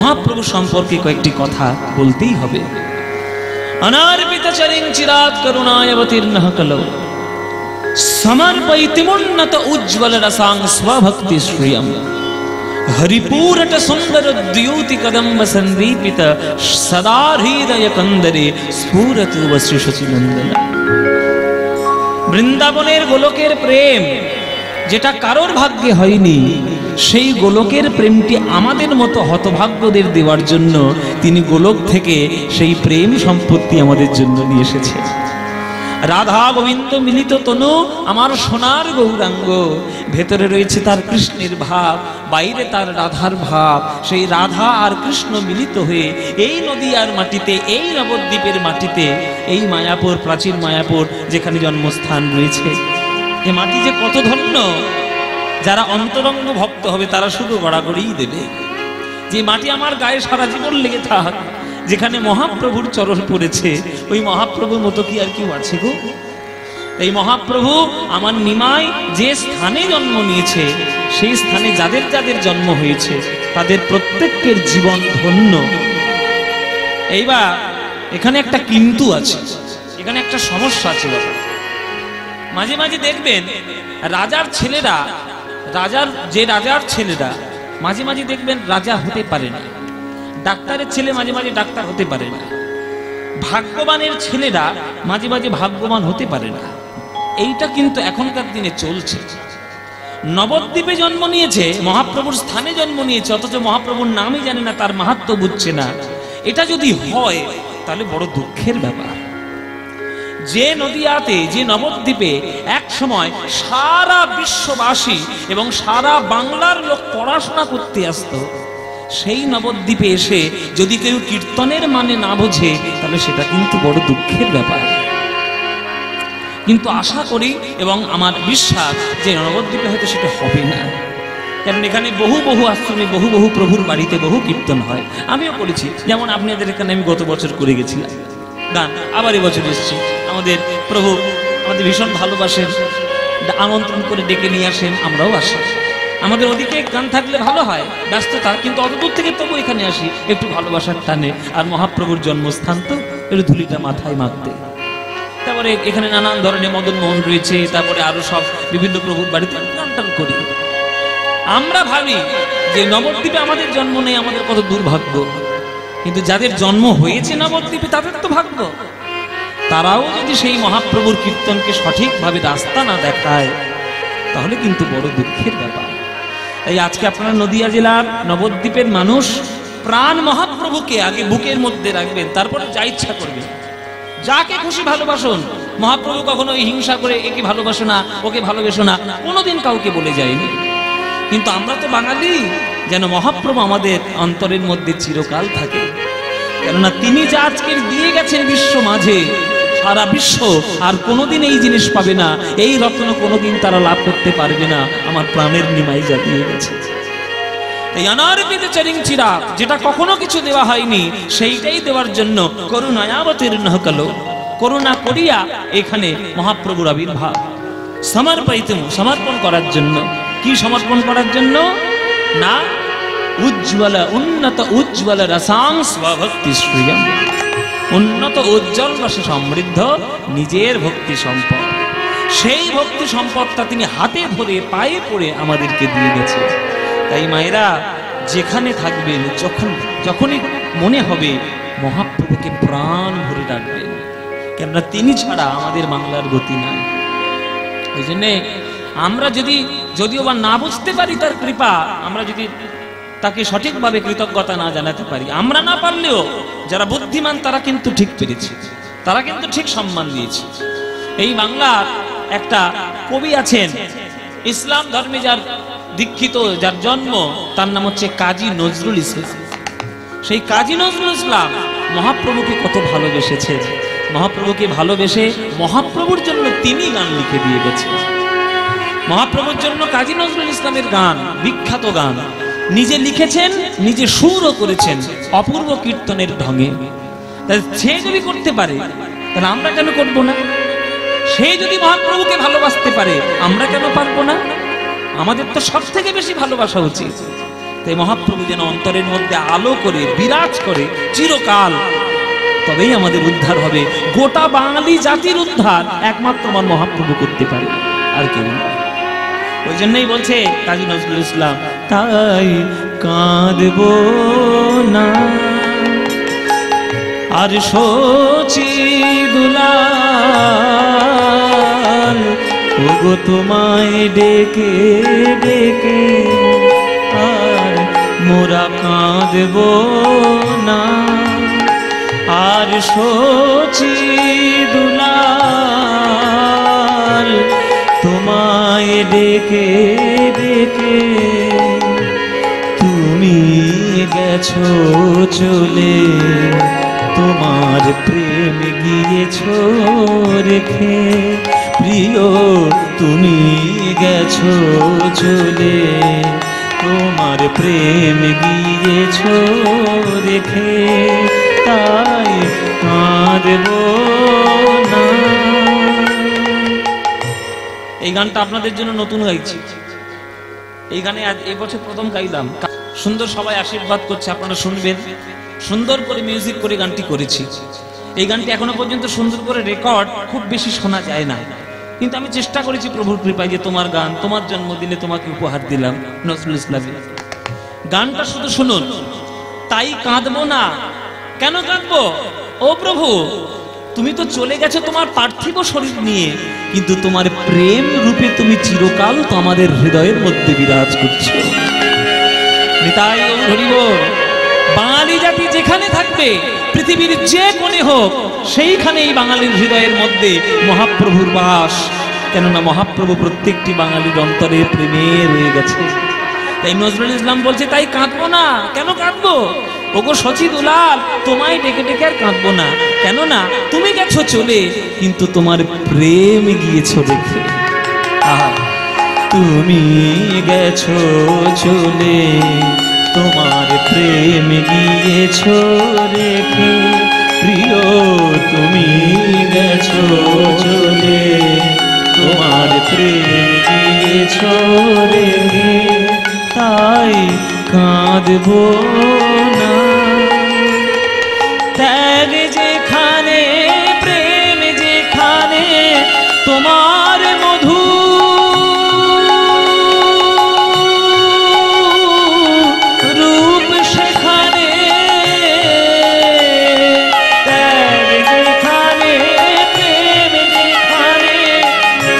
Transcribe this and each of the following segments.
মহাপ্রভু সম্পর্কে কয়েকটি কথা বলতেই হবে। অনার্পিত চরিং চিরাত করুণায়বতীর্ণঃ কলৌ সমর্পয়িতুন্নত উজ্জ্বল রসাং স্বভক্তি শ্রিয়ম হরিপুরট সুন্দর দ্যুতি কদম্ব সন্দীপিত সদা হৃদয় কন্দরে স্ফুরত বশ্রী নন্দন। বৃন্দাবনের গোলকের প্রেম যেটা কারোর ভাগ্যে হয়নি, সেই গোলকের প্রেমটি আমাদের মতো হতভাগ্যদের দেওয়ার জন্য তিনি গোলক থেকে সেই প্রেম সম্পত্তি আমাদের জন্য নিয়ে এসেছে। রাধা গোবিন্দ মিলিত তনু আমার সোনার গৌরাঙ্গ, ভেতরে রয়েছে তার কৃষ্ণের ভাব, বাইরে তার রাধার ভাব। সেই রাধা আর কৃষ্ণ মিলিত হয়ে এই নদীয়ার মাটিতে, এই নবদ্বীপের মাটিতে, এই মায়াপুর, প্রাচীন মায়াপুর যেখানে জন্মস্থান রয়েছে, এ মাটি যে কত ধন্য। যারা অন্তরঙ্গ ভক্ত হবে তারা শুধু গড়াগড়িই দেবে যে মাটি আমার গায়ে সারা জীবন লেগে থাক। যেখানে মহাপ্রভুর চরণ পড়েছে, ওই মহাপ্রভুর মতো কি আর কেউ আছে গো? এই মহাপ্রভু আমার নিমায় যে স্থানে জন্ম নিয়েছে, সেই স্থানে যাদের যাদের জন্ম হয়েছে তাদের প্রত্যেকের জীবন ধন্য। এইবার এখানে একটা কিন্তু আছে, এখানে একটা সমস্যা আছে বাবা। মাঝে মাঝে দেখবেন রাজার ছেলেরা, রাজার ছেলেরা মাঝে মাঝে দেখবেন রাজা হতে পারে না, ডাক্তারের ছেলে মাঝে মাঝে ডাক্তার হতে পারে না, ভাগ্যবানের ছেলেরা মাঝে মাঝে ভাগ্যবান হতে পারে না। এইটা কিন্তু এখনকার দিনে চলছে। নবদ্বীপে জন্ম নিয়েছে, মহাপ্রভুর স্থানে জন্ম নিয়েছে, অথচ মহাপ্রভুর নামই জানে না, তার মাহাত্ম্য বুঝছে না। এটা যদি হয় তাহলে বড় দুঃখের ব্যাপার। যে নদিয়াতে, যে নবদ্বীপে এক সময় সারা বিশ্ববাসী এবং সারা বাংলার লোক পড়াশোনা করতে আসতো, সেই নবদ্বীপে এসে যদি কেউ কীর্তনের মানে না বোঝে তাহলে সেটা কিন্তু বড় দুঃখের ব্যাপার। কিন্তু আশা করি এবং আমার বিশ্বাস যে নবদ্বীপে হয়তো সেটা হবে না, কারণ এখানে বহু বহু আশ্রমে, বহু বহু প্রভুর বাড়িতে বহু কীর্তন হয়। আমিও করেছি, যেমন আপনাদের এখানে আমি গত বছর করে গেছিলাম গান, আবার এবছর এসেছি। আমাদের প্রভু আমাদের ভীষণ ভালোবাসেন, আমন্ত্রণ করে ডেকে নিয়ে আসেন, আমরাও আসি। আমাদের ওদিকে গান থাকলে ভালো হয়, ব্যস্ততা, কিন্তু অত দূর থেকে তবু এখানে আসি একটু ভালোবাসার টানে। আর মহাপ্রভুর জন্মস্থান তো একটু ধুলিটা মাথায় মাখতে। তারপরে এখানে নানান ধরনের মদন মোহন রয়েছে, তারপরে আরো সব বিভিন্ন প্রভুর বাড়িতে গান টান করি। আমরা ভাবি যে নবদ্বীপে আমাদের জন্ম নেই, আমাদের কত দুর্ভাগ্য। কিন্তু যাদের জন্ম হয়েছে নবদ্বীপে তাদের তো ভাগ্য। তারাও যদি সেই মহাপ্রভুর কীর্তনকে সঠিকভাবে রাস্তা না দেখায় তাহলে কিন্তু বড় দুঃখের ব্যাপার। তাই আজকে আপনারা নদিয়া জেলার নবদ্বীপের মানুষ প্রাণ মহাপ্রভুকে আগে বুকের মধ্যে রাখবেন, তারপরে যা ইচ্ছা করবেন, যাকে খুশি ভালোবাসুন। মহাপ্রভু কখনো হিংসা করে একে ভালোবাসো না, ওকে ভালোবেসো না, কোনোদিন কাউকে বলে যায়নি। কিন্তু আমরা তো বাঙালি, যেন মহাপ্রভু আমাদের অন্তরের মধ্যে চিরকাল থাকে। কেননা তিনি যা আজকের দিয়ে গেছেন বিশ্ব মাঝে, সারা বিশ্ব আর কোনোদিন এই জিনিস পাবে না, এই রত্ন কোনোদিন তারা লাভ করতে পারবে না। আমার প্রাণের নিমাই যা দিয়ে গেছে, এই অনার্পিত চরিং চিরাত, যেটা কখনো কিছু দেওয়া হয়নি, সেইটাই দেওয়ার জন্য করুণায়াবতীর্ণঃ কলৌ, করুণা করিয়া এখানে মহাপ্রভুর আবির্ভাব। সমর্পয়িতুম, সমর্পণ করার জন্য। কি সমর্পণ করার জন্য? না উজ্জ্বল উন্নত উজ্জ্বল রসাং স্বভক্তি শ্রিয়ম, উন্নত উজ্জ্বল রসে সমৃদ্ধ নিজের ভক্তি সম্পদ। সেই ভক্তি সম্পদটা তিনি হাতে ধরে পায়ে পড়ে আমাদেরকে দিয়ে গেছে। তাই মায়েরা যেখানে থাকবেন, যখনই মনে হবে মহাপ্রভুকে প্রাণ ভরে ডাকবেন, কেননা তিনি ছাড়া আমাদের বাংলার গতি নাই। ওই জন্যে আমরা যদিও বা না বুঝতে পারি তার কৃপা, আমরা যদি তাকে সঠিকভাবে কৃতজ্ঞতা না জানাতে পারি, আমরা না পারলেও যারা বুদ্ধিমান তারা কিন্তু ঠিক পেরেছে, তারা কিন্তু ঠিক সম্মান দিয়েছে। এই বাংলার একটা কবি আছেন, ইসলাম ধর্মে যার দীক্ষিত, যার জন্ম, তার নাম হচ্ছে কাজী নজরুল ইসলাম। সেই কাজী নজরুল ইসলাম মহাপ্রভুকে কত ভালোবেসেছে, মহাপ্রভুকে ভালোবেসে মহাপ্রভুর জন্য তিনি গান লিখে দিয়ে গেছেন। মহাপ্রভুর জন্য কাজী নজরুল ইসলামের গান, বিখ্যাত গান নিজে লিখেছেন, নিজে সুরও করেছেন অপূর্ব কীর্তনের ঢঙে। সে যদি করতে পারে তাহলে আমরা কেন করবো না? সে যদি মহাপ্রভুকে ভালোবাসতে পারে আমরা কেন পারবো না? আমাদের তো সব থেকে বেশি ভালোবাসা উচিত। তাই মহাপ্রভু যেন অন্তরের মধ্যে আলো করে বিরাজ করে চিরকাল, তবেই আমাদের উদ্ধার হবে। গোটা বাঙালি জাতির উদ্ধার একমাত্র আমার মহাপ্রভু করতে পারে, আর কেউ না। ওই জন্যই বলছে কাজী নজরুল ইসলাম, তাই কাঁদব না আর শোচি দুলাল, ওগো তোমায় ডেকে ডেকে আর মোরা কাঁদব না, আর শোচি দুলাল, তোমায় ডেকে ডেকে তুমি গেছো চলে, তোমার প্রেম গিয়েছো রেখে, প্রিয় তুমি গেছো চলে, তোমার প্রেম গিয়েছো রেখে, তাই কাঁদব না। এই গানটা আপনাদের জন্য নতুন গাইছি, এই গানে আজ এবছর প্রথম গাইলাম। সুন্দর সবাই আশীর্বাদ করছে, আপনারা শুনবেন। সুন্দর করে মিউজিক করে গানটি করেছি। এই গানটি এখনো পর্যন্ত সুন্দর করে রেকর্ড খুব বেশি শোনা যায় না, কিন্তু আমি চেষ্টা করেছি প্রভুর কৃপায় যে তোমার গান, তোমার জন্মদিনে তোমাকে উপহার দিলাম নজরুল ইসলামের গানটা শুধু শুনুন। তাই কাঁদবো না, কেন কাঁদবো? ও প্রভু, তুমি তো চলে গেছো তোমার পার্থিব শরীর নিয়ে, কিন্তু তোমার প্রেম রূপে তুমি চিরকাল তো আমাদের হৃদয়ের মধ্যে বিরাজ করছো। নিতাই ও হরি বল। বাঙালি জাতি যেখানে থাকবে, পৃথিবীর যে কোণে হোক, সেইখানে এই বাঙালির হৃদয়ের মধ্যে মহাপ্রভুর বাস। কেননা মহাপ্রভু প্রত্যেকটি বাঙালির অন্তরে প্রেমে রয়ে গেছে। তাই নজরুল ইসলাম বলছে, তাই কাঁদবো না। কেন কাঁদবো? ওগো শচী দুলাল, তোমায় ডেকে ডেকে আর কাঁদবো না। কেননা তুমি গেছো চলে, কিন্তু তোমার প্রেম গিয়েছো রেখে। আহা, তুমি গেছো চলে, তোমার প্রেম গিয়েছো রেখে, প্রিয় তুমি গেছো চলে, তোমার প্রেম গিয়েছো রেখে, তাই কাঁদবো না। ত্যাগ যেখানে, প্রেম যেখানে, তোমার মধু রূপ সেখানে, ত্যাগ যেখানে, প্রেম যেখানে,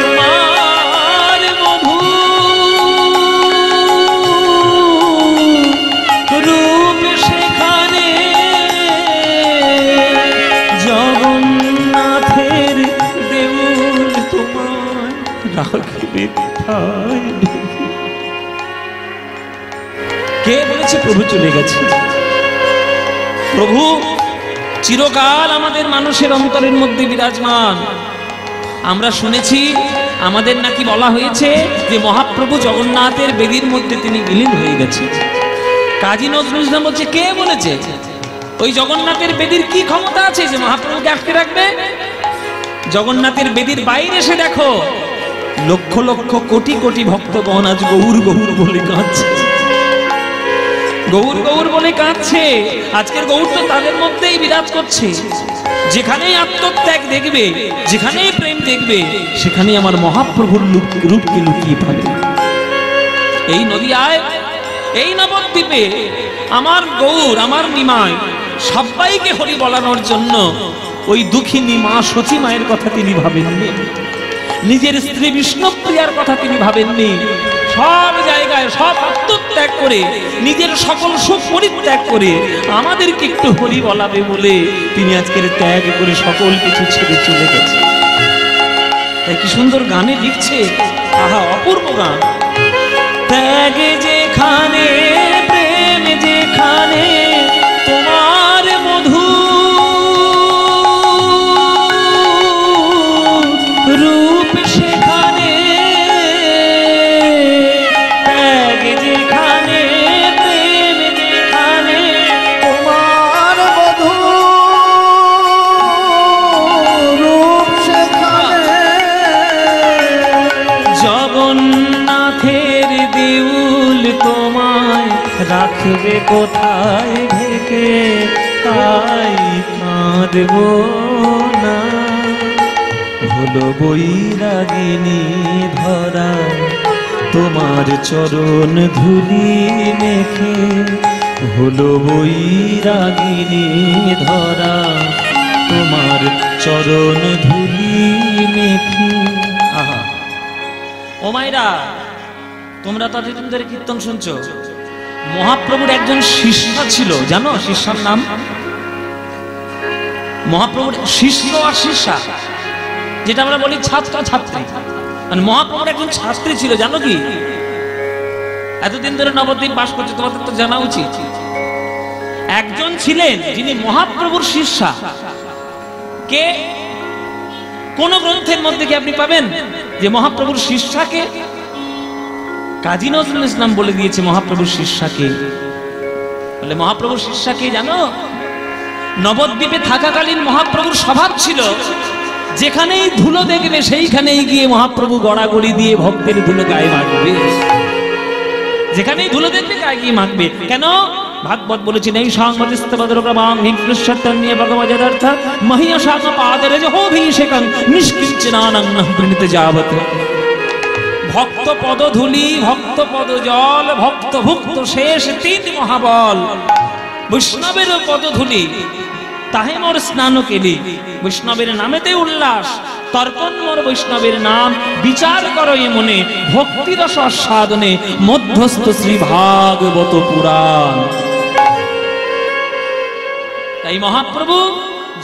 তোমার মধু রূপ সেখানে, জগন্নাথের দেউল তোমায় রাখবে ঠায়। কে বলেছে প্রভু চলে গেছে? প্রভু চিরকাল আমাদের মানুষের অন্তরের মধ্যে বিরাজমান। আমরা শুনেছি, আমাদের নাকি বলা হয়েছে যে মহাপ্রভু জগন্নাথের বেদির মধ্যে তিনি বিলীন হয়ে গেছে। কাজী নজরুল ইসলাম বলছে, কে বলেছে? ওই জগন্নাথের বেদির কি ক্ষমতা আছে যে মহাপ্রভুকে আটকে রাখবে? জগন্নাথের বেদির বাইরে এসে দেখো, লক্ষ লক্ষ কোটি কোটি ভক্তগণ আজ গৌর গৌর বলে কাঁদছে, গৌর গৌর বলে কাঁদছে। আজকের গৌর তো তাদের মধ্যেই বিরাজ করছে। যেখানেই আত্মত্যাগ দেখবে, যেখানেই প্রেম দেখবে, সেখানেই আমার মহাপ্রভুর রূপকে লুকিয়ে পাবে। এই নদিয়ায়, এই নবদ্বীপে আমার গৌর, আমার নিমাই সবাইকে হরি বলানোর জন্য ওই দুঃখিনী মা সচী মায়ের কথা তিনি ভাবেননি, নিজের স্ত্রী বিষ্ণুপ্রিয়ার কথা তিনি ভাবেননি। সব জায়গায় সব আত্মত্যাগ করে, নিজের সকল সুখ পরিত্যাগ করে আমাদেরকে একটু হরি বলাবে বলে তিনি আজকের ত্যাগ করে সকল কিছু ছেড়ে চলে গেছে। তাই কি সুন্দর গানে লিখছে, আহা অপূর্ব গান। ত্যাগ যেখানে, প্রেম যেখানে, তোমার মধু রূপ সেখানে, ত্যাগ যেখানে, প্রেম যেখানে, তোমার মধু রূপ সেখানে, জগন্নাথের দেউল তোমায় রাখবে কোথায় ঢেকে, তাই কাঁদব না। হলো বৈরাগিনী ধরা তোমার চরণ ধুলি মেখে, হলো বৈরাগিনী ধরা তোমার চরণ ধুলি মেখে। আহা, ও মায়েরা, তোমরা তো এতদিন ধরে কীর্তন শুনছো। মহাপ্রভুর একজন শিষ্যা ছিল, জানো শিষ্যার নাম? মহাপ্রভুর শিষ্য আর শিষ্যা, যেটা আমরা বলি ছাত্র ছাত্রী, মানে মহাপ্রভুর একজন ছাত্রী ছিল, জানো কি? এতদিন ধরে নবদ্বীপ বাস করছে, তোমাদের তো জানা উচিত। একজন ছিলেন যিনি মহাপ্রভুর শিষ্যা। কে? কোন গ্রন্থের মধ্যে কি আপনি পাবেন যে মহাপ্রভুর শিষ্যাকে? কাজী নজরুল ইসলাম বলে দিয়েছে মহাপ্রভুর শিষ্যাকে। বলে মহাপ্রভুর শিষ্যাকে জানো? নবদ্বীপে থাকাকালীন মহাপ্রভুর স্বভাব ছিল যেখানেই ধুলো দেখবে সেইখানেই গিয়ে মহাপ্রভু গড়াগড়ি দিয়ে ভক্তের ধুলো গায়ে মাখবে। যেখানেই ধুলো দেখবে গায়ে গিয়ে মাখবে। কেন? ভাগবত বলেছেন এই সংগতিস্তবদ্রগ্রবাং হিংকৃষ্ণতন্যে ভগবজদার্থ মহিয়শাক পাদরে যোভিষেকং নিষ্কিঞ্চনানং প্রণীতে যাবত। ভক্ত পদ ধুলি, ভক্ত পদ জল, ভক্ত ভুক্ত শেষ তিন মহাবল। বৈষ্ণবের পদ ধুলি তাহে মোর স্নান কেলি, বৈষ্ণবের নামেতে উল্লাস। তর্পণ মোর বৈষ্ণবের নাম, বিচার করো এ মনে, ভক্তি রস আস্বাদনে মধ্যস্থ শ্রী ভাগবত পুরাণ। তাই মহাপ্রভু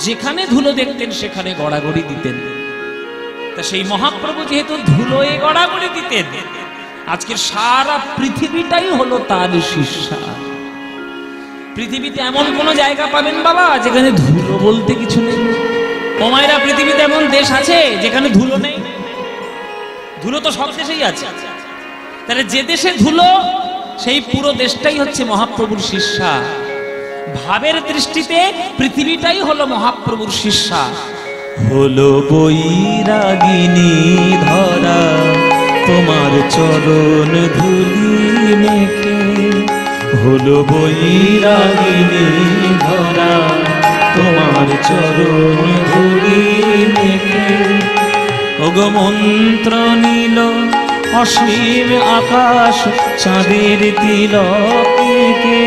যেখানে ধুলো দেখতেন সেখানে গড়াগড়ি দিতেন। তা সেই মহাপ্রভু যেহেতু ধুলোয় গড়াগড়ি দিতেন, আজকে সারা পৃথিবীটাই হলো তার শিষ্যা। পৃথিবীতে এমন কোন জায়গা পাবেন বাবা যেখানে ধুলো বলতে কিছু নেই? ও মায়েরা, পৃথিবীতে এমন দেশ আছে যেখানে ধুলো নেই? ধুলো তো সব দেশেই আছে। তাহলে যে দেশে ধুলো, সেই পুরো দেশটাই হচ্ছে মহাপ্রভুর শিষ্যা। ভাবের দৃষ্টিতে পৃথিবীটাই হলো মহাপ্রভুর শিষ্যা। হলো বৈরাগিনী ধরা তোমার চরণ ধুলি মেখে, হলো বৈরাগিনী ধরা তোমার চরণ ধুলি মেখে। ওগো মন্ত্র নীল অসীম আকাশ চাঁদের তিলকে,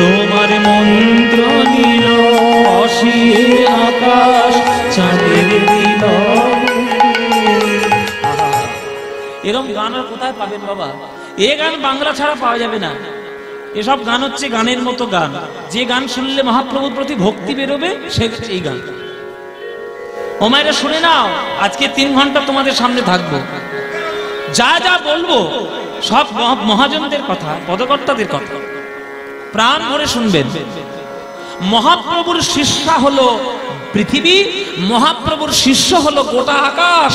তোমার মন্ত্র নীল অসীম আকাশ চাঁদের তিলকে। এরকম গান আর কোথায় পাবেন বাবা? এ গান বাংলা ছাড়া পাওয়া যাবে না। এসব গান হচ্ছে গানের মতো গান, যে গান শুনলে মহাপ্রভুর প্রতি ভক্তি বেরোবে, সে হচ্ছে এই গান। ও মায়েরা শুনে নাও, আজকে 3 ঘন্টা তোমাদের সামনে থাকবো। যা যা বলবো সব মহাজনদের কথা, পদকর্তাদের কথা, প্রাণ ভরে শুনবেন। মহাপ্রভুর শিষ্যা হলো পৃথিবী, মহাপ্রভুর শিষ্য হলো গোটা আকাশ।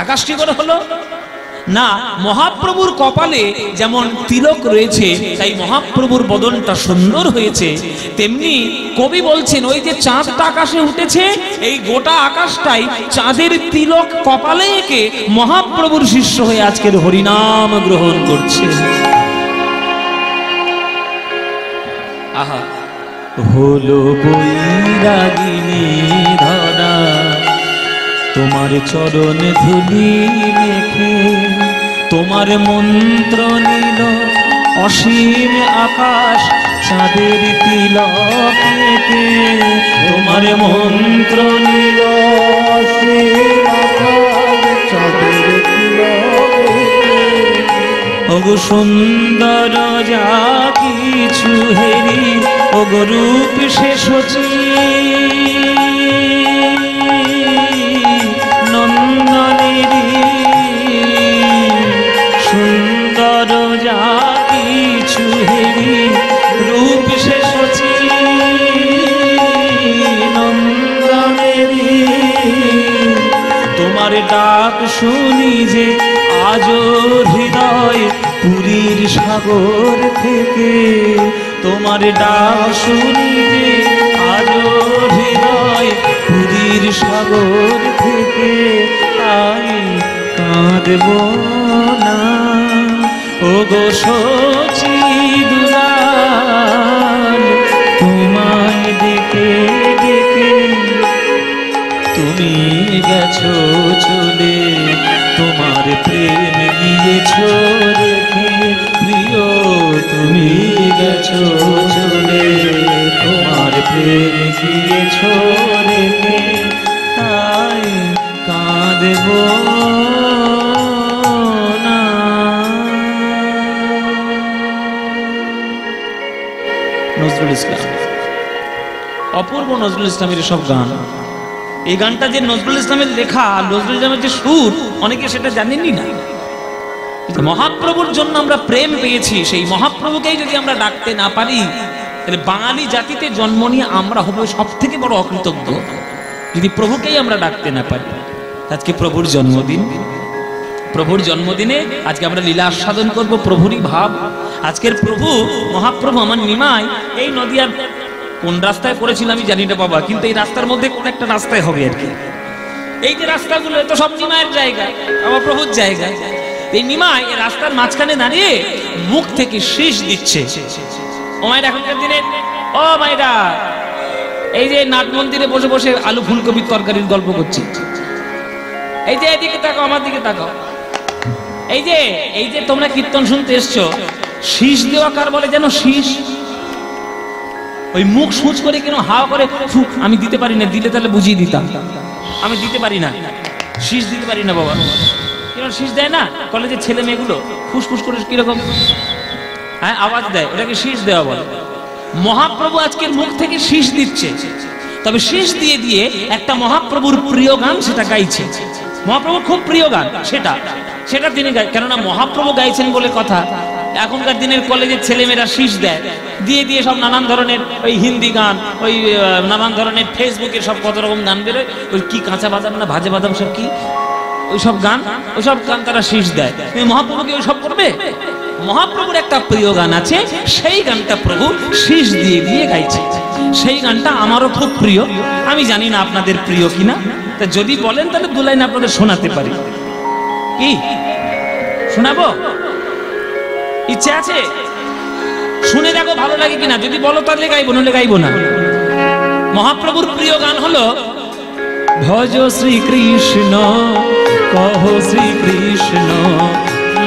আকাশ কি করে হলো? না, মহাপ্রভুর কপালে যেমন তিলক রয়েছে তাই মহাপ্রভুর বদনটা সুন্দর হয়েছে, তেমনি কবি বলছেন ওই যে চাঁদটা আকাশে উঠেছে, এই গোটা আকাশটাই চাঁদের তিলক কপালে এঁকে মহাপ্রভুর শিষ্য হয়ে আজকের হরিনাম গ্রহণ করছে। আহা, হলো বৈরাগিনী ধরা তোমার চরণ ধুলি মেখে, তোমার মন্ত্র নীল অসীম আকাশ চাঁদের তিলকে, তোমার মন্ত্র নীল অসীম আকাশ চাঁদের তিলকে। ওগো সুন্দর যা কিছু হেরি, ওগো রূপ শেষ হচ্ছে সুন্দর যা কিছু হেরি, রূপ শেষ হচ্ছে নন্দনেরি। তোমার ডাক শুনি যে আজ হৃদয় পুরীর সাগর থেকে, তোমার ডাক শুনি যে আজ হৃদয় পুরীর সাগর থেকে, তাই কাঁদব না। ওগো সচিদুলা কাল তোমায় ডেকে ডেকে তুমি গেছো চলে, তোমার প্রেম গিয়েছো রেখে প্রিয়, তুমি গেছো চলে, তোমার প্রেম গিয়েছো রেখে, তাই কাঁদব না। নজরুল ইসলাম, অপূর্ব নজরুল ইসলামের সব গান। এই গানটা যে নজরুল ইসলামের লেখা, নজরুল ইসলামের যে সুর, অনেকে সেটা জানেনই না। মহাপ্রভুর জন্য আমরা প্রেম পেয়েছি, সেই মহাপ্রভুকেই যদি আমরা ডাকতে না পারি, তাহলে বাঙালি জাতিতে জন্ম নিয়ে আমরা হব সব থেকে বড় অকৃতজ্ঞ, যদি প্রভুকেই আমরা ডাকতে না পারি। আজকে প্রভুর জন্মদিন, প্রভুর জন্মদিনে আজকে আমরা লীলা আস্বাদন করব, প্রভুরই ভাব। আজকের প্রভু মহাপ্রভু আমার নিমাই এই নদিয়ার কোন রাস্তায় পড়েছিল আমি জানি না বাবা, কিন্তু এই রাস্তার মধ্যে কোন একটা রাস্তায় হবে আর কি। এই যে রাস্তাগুলো তো সব নিমায়ের জায়গা, আমার প্রভুর জায়গা। এই নিমাই এই রাস্তার মাঝখানে দাঁড়িয়ে মুখ থেকে শীষ দিচ্ছে। ও মায়েরা, এখনকার দিনে ও মায়েরা, এই যে নাট মন্দিরে বসে বসে আলু ফুলকপির তরকারির গল্প করছি, এই যে এদিকে তাকাও, আমার দিকে তাকাও, এই যে তোমরা কীর্তন শুনতে এসছো, শীষ দেওয়া কার বলে যেন? শীষ। ওই মুখ সুচ করে কেন হাওয়া করে ফুক, আমি দিতে পারি না, দিলে তাহলে বুঝিয়ে দিতাম, আমি দিতে পারি না, শীষ দিতে পারি না বাবা। কেন শীষ দেয় না? কলেজের ছেলে মেয়েগুলো ফুসফুস করে কিরকম হ্যাঁ আওয়াজ দেয়, ওটাকে শীষ দেওয়া বলে। মহাপ্রভু আজকের মুখ থেকে শীষ দিচ্ছে, তবে শীষ দিয়ে দিয়ে একটা মহাপ্রভুর প্রিয় গান সেটা গাইছে। মহাপ্রভুর খুব প্রিয় গান সেটা তিনি গাই, কেননা মহাপ্রভু গাইছেন বলে কথা। এখনকার দিনের কলেজের ছেলেমেয়েরা শীষ দেয়, দিয়ে দিয়ে সব নানান ধরনের ওই হিন্দি গান, ওই নানান ধরনের ফেসবুকে সব কত রকম গান বেরোয়, ওই কি কাঁচা বাদাম না ভাজে বাদাম সব কি ওইসব গান তারা শীষ দেয়। মহাপ্রভু কি ওইসব করবে? মহাপ্রভুর একটা প্রিয় গান আছে, সেই গানটা প্রভু শীষ দিয়ে দিয়ে গাইছে। সেই গানটা আমারও খুব প্রিয়, আমি জানি না আপনাদের প্রিয় কিনা, তা যদি বলেন তাহলে দু লাইন আপনাদের শোনাতে পারি। কি শোনাবো? ইচ্ছে আছে? শুনে দেখো ভালো লাগে কিনা, যদি বলো তাহলে গাইবো, নইলে গাইবো না। মহাপ্রভুর প্রিয় গান হলো ভজ শ্রীকৃষ্ণ, কহ শ্রীকৃষ্ণ,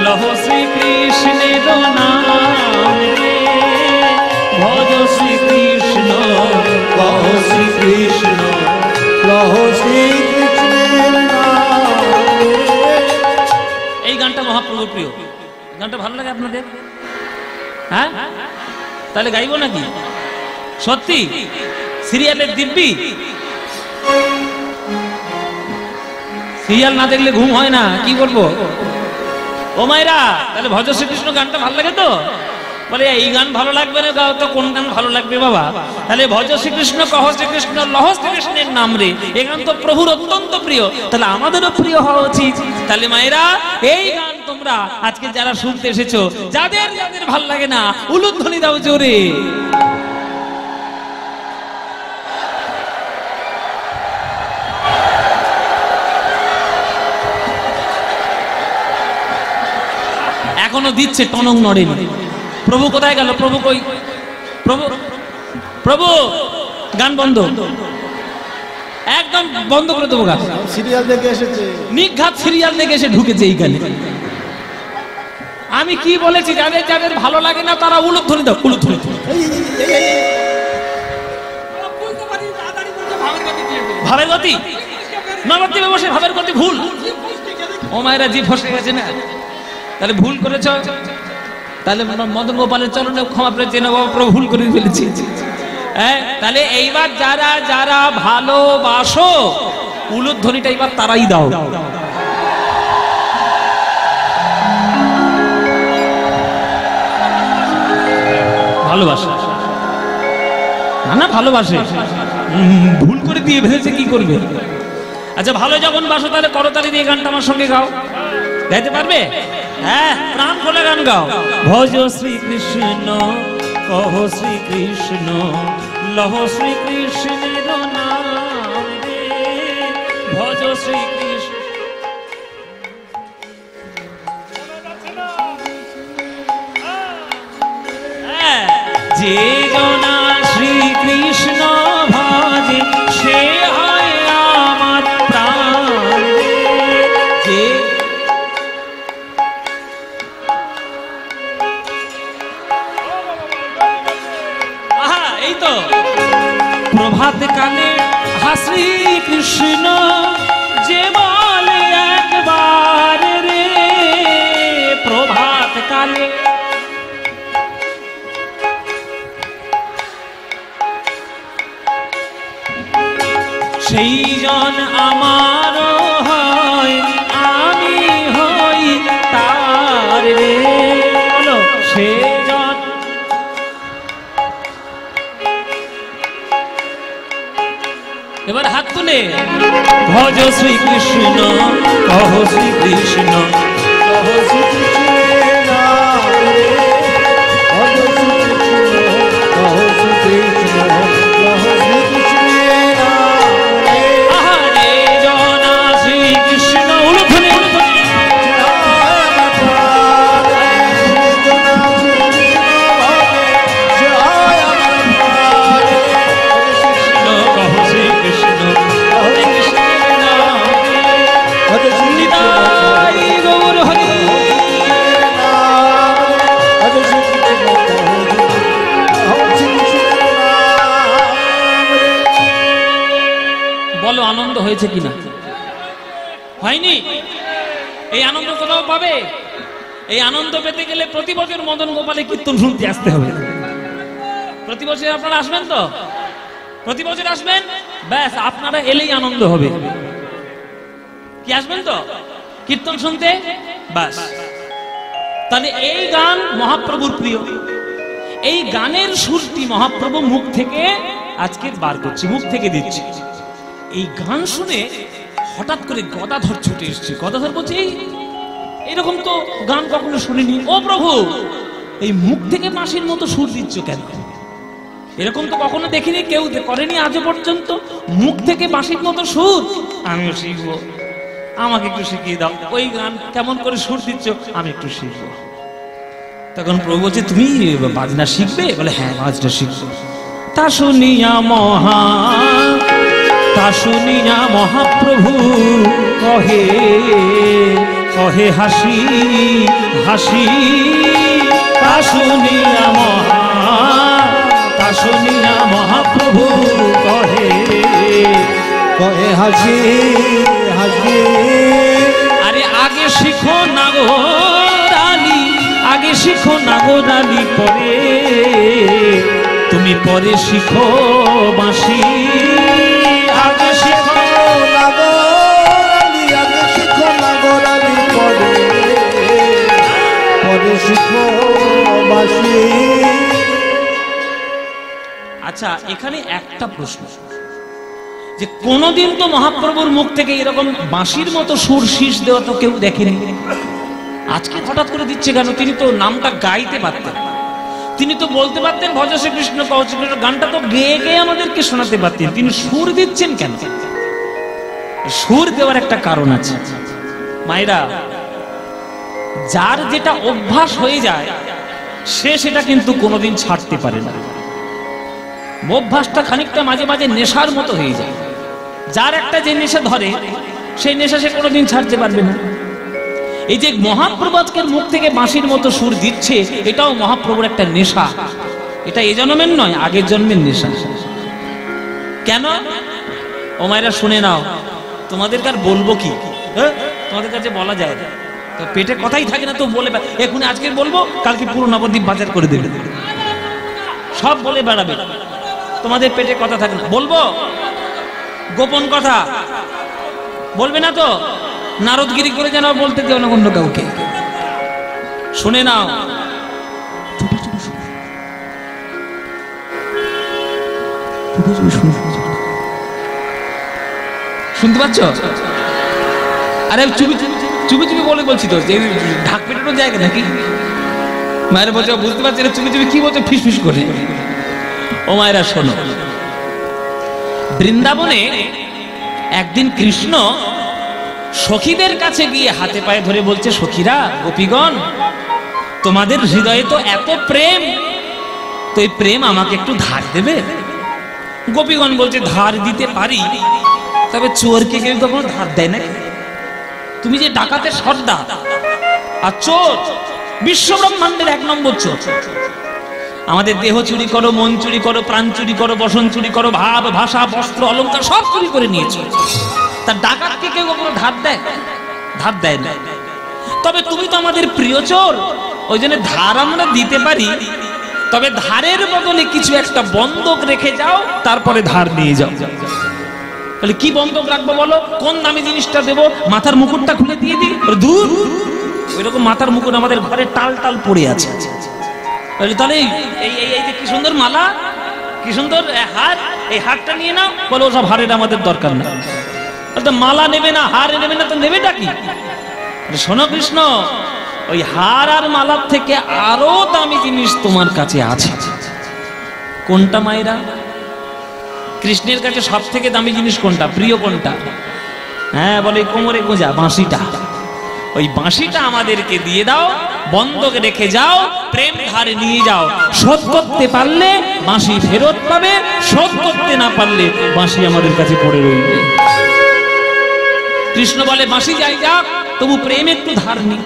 লহ শ্রীকৃষ্ণের নাম রে, ভজ শ্রীকৃষ্ণ, কহ শ্রীকৃষ্ণ, লহ শ্রীকৃষ্ণের নাম। এই গানটা মহাপ্রভুর প্রিয়। গানটা ভালো লাগে আপনাদের? হ্যাঁ, তাহলে গাইবো নাকি? সত্যি? সিরিয়ালের দিব্যি? সিরিয়াল না দেখলে ঘুম হয় না, কি করবো? ও মায়েরা, তাহলে ভজ শ্রীকৃষ্ণ গানটা ভালো লাগে তো? বলে এই গান ভালো লাগবে না, গাও তো কোন গান ভালো লাগবে বাবা? তাহলে ভজ শ্রীকৃষ্ণ, কহ শ্রীকৃষ্ণ, লহ শ্রীকৃষ্ণের নাম রে, এই গান তো প্রভুর অত্যন্ত প্রিয়, তাহলে আমাদেরও প্রিয় হওয়া উচিত। তাহলে মায়েরা, এই গান তোমরা আজকে যারা শুনতে এসেছো, যাদের যাদের ভালো লাগে না, উলুধ্বনি দাও জোরে। এখনো দিচ্ছে, টনক নড়েনি। প্রভু কোথায় গেল? প্রভু কই? প্রভু, প্রভু গান বন্ধ, একদম বন্ধ করে দেবো গান। সিরিয়াল দেখে এসেছে, নিঘাত সিরিয়াল দেখে এসে ঢুকেছে এই গানে। আমি কি বলেছি? যাদের যাদের ভালো লাগে না তারা উলুধ্বনি দাও, উলুধ্বনি। ভাবের গতি, নবদ্বীপে বসে ভাবের গতি ভুল। ও মায়েরা, জি ফসে গেছে না? তাহলে ভুল করেছ, তাহলে মদন গোপালের চরণে ক্ষমা পেয়েছে না বাবা, প্রভু ভুল করে ফেলেছি। হ্যাঁ, তাহলে এইবার যারা যারা ভালোবাসো, উলুধ্বনিটা এবার তারাই দাও। ভালোবাসা না, ভালোবাসে, ভুল করে দিয়ে ভেবেছে কি করবে। আচ্ছা, ভালো যখন বাসো তাহলে করতালি দিয়ে গানটা আমার সঙ্গে গাও। গাইতে পারবে? হ্যাঁ, প্রাণ খুলে গান গাও। ভজ শ্রীকৃষ্ণ, কহ শ্রীকৃষ্ণ, লহ শ্রীকৃষ্ণের নাম রে, ভজ শ্রীকৃষ্ণ। যে জনা শ্রীকৃষ্ণ ভজে সে হয় আমার প্রাণ। যে আহা, এই তো প্রভাত কালে হা শ্রীকৃষ্ণ যে বলে একবার রে, প্রভাত কালে সেই জন আমার হয় আমি হই তার রে, বলো সে জন। এবার হাত তুলে ভজ শ্রীকৃষ্ণ, কহ শ্রীকৃষ্ণ, কহ শ্রীকৃষ্ণের নাম রে, ভজ শ্রীকৃষ্ণ, কহ শ্রীকৃষ্ণ, কহ শ্রীকৃষ্ণের নাম রে। আহারে জনা শ্রীকৃষ্ণ, উলুধ্বনি উলুধ্বনি। জয় আমার প্রাণ রে, জনা শ্রীকৃষ্ণ ভজে, জয় আমার প্রাণ রে, কহ শ্রীকৃষ্ণ, হরে কৃষ্ণের নাম রে। ভজ শ্রীকৃষ্ণ নিতাই গৌর হরি। নাম রে, ভজ শ্রীকৃষ্ণ, কহ শ্রীকৃষ্ণের নাম রে। বলো আনন্দ হয়েছে কিনা? হয়নি? এই আনন্দ কোথাও পাবে? এই আনন্দ পেতে গেলে প্রতি বছর মদন গোপালে কীর্তন শুনতে আসতে হবে। প্রতি বছর আপনারা আসবেন তো? প্রতি বছর আসবেন, ব্যাস আপনারা এলেই আনন্দ হবে। কি আসবেন তো কীর্তন শুনতে? ব্যাস। তাহলে এই গান মহাপ্রভুর প্রিয়, এই গানের সুরটি মহাপ্রভু মুখ থেকে আজকে বার করছে, মুখ থেকে দিচ্ছে। এই গান শুনে হঠাৎ করে গদাধর ছুটে এসছে। গদাধর বলছে এরকম তো গান কখনো শুনিনি। ও প্রভু, এই মুখ থেকে বাঁশির মতো সুর দিচ্ছ কেন? এরকম তো কখনো দেখিনি, কেউ করেনি আজও পর্যন্ত। মুখ থেকে বাঁশির মতো সুর, আমিও শিখবো, আমাকে একটু শিখিয়ে দাও। ওই গান কেমন করে সুর দিচ্ছ, আমি একটু শিখবো। তখন প্রভু বলছে তুমি বাজনা শিখবে? বলে হ্যাঁ, বাজনা শিখবো। তা শুনিয়া মহাপ্রভু কহে কহে হাসি হাসি। তা শুনিয়া মহাপ্রভু কহে কহে হাসি হাসি। আরে আগে শিখো নাগরালি, আগে শিখো নাগরালি, পরে তুমি পরে শিখো বাঁশি। আগে শিখো নাগরালি, আগে শিখো নাগরালি, পরে পরে শিখো বাঁশি। আচ্ছা, এখানে একটা প্রশ্ন, যে কোনদিন তো মহাপ্রভুর মুখ থেকে এরকম বাঁশির মতো সুর শীষ দেওয়া তো কেউ দেখেনি। আজকে হঠাৎ করে দিচ্ছে কেন? তিনি তো নামটা গাইতে পারতেন, তিনি তো বলতে পারতেন ভজ শ্রীকৃষ্ণ কহ শ্রীকৃষ্ণ, গানটা তো গেয়ে গেয়ে আমাদেরকে শোনাতে পারতেন। তিনি সুর দিচ্ছেন কেন? সুর দেওয়ার একটা কারণ আছে মায়েরা। যার যেটা অভ্যাস হয়ে যায় সে সেটা কিন্তু কোনোদিন ছাড়তে পারে না। অভ্যাসটা খানিকটা মাঝে মাঝে নেশার মতো হয়ে যায়। যার একটা যে নেশা ধরে, সেই নেশা সে কোনোদিন ছাড়তে পারবে না। এই যে মহাপ্রভু আজকের মুখ থেকে বাঁশির মতো সুর দিচ্ছে, এটাও মহাপ্রভুর একটা নেশা। এটা এ জন্মের নয়, আগের জন্মের নেশা। কেন? ও মায়েরা শুনে নাও, তোমাদেরকে আর বলবো কি? তোমাদের কাছে বলা যায় না, তো পেটে কথাই থাকে না, তো বলে এখন আজকে বলবো, কালকে পুরো নবদ্বীপ বাজার করে দেবে, সব বলে বেড়াবে। তোমাদের পেটে কথা থাকে না, বলবো গোপন কথা বলবে না তো? নারদগিরি করে যেন বলতে দেও না অন্য কাউকে। শুনে নাও, শুনতে পাচ্ছ? আরে চুপি চুপি চুপি বলে বলছি তো, যে ঢাক পেটানোর জায়গা নাকি? মায়ের বলছে বুঝতে পারছি না, চুপি চুপি কি বলছে ফিস ফিস করে। ও মায়েরা শোনো, বৃন্দাবনে একদিন কৃষ্ণ সখীদের কাছে গিয়ে হাতে পায়ে ধরে বলছে, সখীরা, গোপীগণ, তোমাদের হৃদয়ে তো এত প্রেম, তো এই প্রেম আমাকে একটু ধার দেবে? গোপীগণ বলছে ধার দিতে পারি, তবে চোরকে কেউ কখনো ধার দেয় না। তুমি যে ডাকাতের সর্দার আর চোর, বিশ্ব ব্রহ্মাণ্ডের 1 নম্বর চোর। আমাদের দেহ চুরি করো, মন চুরি করো, প্রাণ চুরি করো, বসন চুরি করো, ভাব ভাষা বস্ত্র অলংকার সব চুরি করে নিয়েছো। তার ডাকাতকে কেউ কখনো ধার দেয়? ধার দেয় না। তবে তুমি তো আমাদের প্রিয় চোর, ওই জন্য ধার আমরা দিতে পারি, তবে ধারের বদলে কিছু একটা বন্ধক রেখে যাও, তারপরে ধার নিয়ে যাও। তাহলে কি বন্ধক রাখবো বলো? কোন দামি জিনিসটা দেবো? মাথার মুকুটটা খুলে দিয়ে দিই? দূর, ওইরকম মাথার মুকুট আমাদের ঘরে টাল টাল পড়ে আছে। তাহলে এই যে কি সুন্দর মালা, কি সুন্দর হার, এই হারটা নিয়ে নাও। বলো সব হারের আমাদের দরকার না। মালা নেবে না, হার নেবে না, তো নেবেটা কি? শোনো কৃষ্ণ, ওই হার আর মালার থেকে আরো দামি জিনিস তোমার কাছে আছে। কোনটা মায়েরা? কৃষ্ণের কাছে সব থেকে দামি জিনিস কোনটা, প্রিয় কোনটা? হ্যাঁ, বলে কোমরে গোঁজা বাঁশিটা। ওই বাঁশিটা আমাদেরকে দিয়ে দাও, বন্ধক রেখে যাও, প্রেম ধারে নিয়ে যাও। শোধ করতে পারলে বাঁশি ফেরত পাবে, শোধ করতে না পারলে বাঁশি আমাদের কাছে পড়ে রইবে। কৃষ্ণ বলে বাঁশি যাই যাক, তবু প্রেম একটু ধার নি।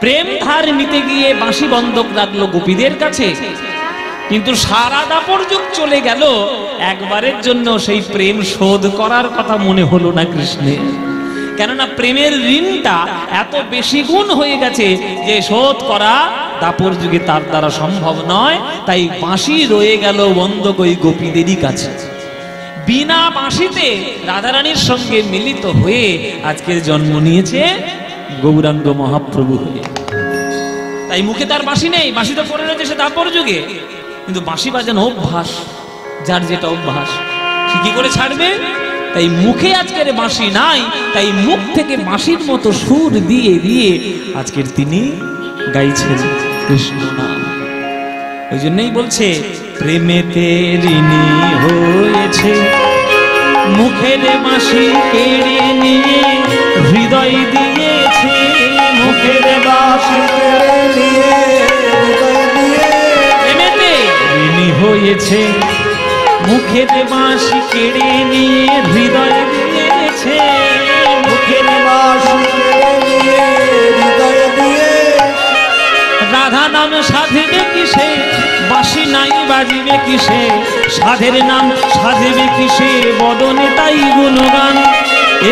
প্রেম ধার নিতে গিয়ে বাঁশি বন্ধক রাখলো গোপীদের কাছে, কিন্তু সারা দাপর যুগ চলে গেল, একবারের জন্য সেই প্রেম শোধ করার কথা মনে হলো না কৃষ্ণের। কেননা প্রেমের ঋণটা এত বেশি গুণ হয়ে গেছে যে শোধ করা দাপর যুগে তার দ্বারা সম্ভব নয়। তাই বাঁশি রয়ে গেল বন্ধক ওই গোপীদেরই কাছে। বিনা বাঁশিতে রাধারানীর সঙ্গে মিলিত হয়ে আজকের জন্ম নিয়েছে গৌরাঙ্গ মহাপ্রভু হয়ে। তাই মুখে তার বাঁশি নেই, বাঁশি তো পড়ে রয়েছে সে দাপর যুগে, কিন্তু বাঁশি বাজানো অভ্যাস, যার যেটা অভ্যাস সে কি করে ছাড়বে? তাই মুখে আজকের বাঁশি নাই, তাই মুখ থেকে বাঁশির মতো সুর দিয়ে দিয়ে আজকের তিনি গাইছেন কৃষ্ণ নাম। ওই জন্যই বলছে প্রেমেতে ঋণী হয়েছে, মুখের বাঁশি কেড়ে নিয়ে হৃদয় দিয়েছে। মুখের বাঁশি কেড়ে নিয়ে হৃদয় দিয়ে প্রেমেতে ঋণী হয়েছে, মুখের বাঁশি কেড়ে নিয়ে হৃদয় দিয়েছে। মুখের বাঁশি কেড়ে নিয়ে হৃদয় দিয়ে রাধা নাম সাধবে কিসে, বাঁশি নাই বাজিবে কিসে। সাধের নাম সাধবে কিসে, বদনে তাই গুণগান।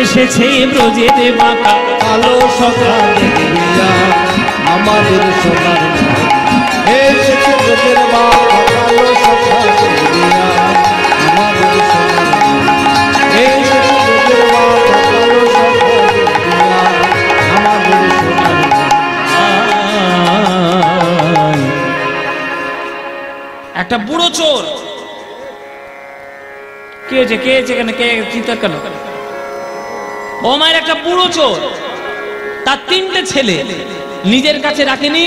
এসেছে ব্রজের বাঁকা কালো সখা দেখিয়া আমাদের সোনার মহল। এসেছে ব্রজের বাঁকা কালো সখা দেখিয়া আমাদের সোনার মহল। এসেছে ব্রজের বাঁকা কালো সখা দেখিয়া আমাদের সোনার মহল। একটা বুড়ো চোর, কে হয়েছে কে হয়েছে কেন, কে চিৎকার কেন? ও মায়ের একটা বুড়ো চোর, তার 3টে ছেলে নিজের কাছে রাখেনি,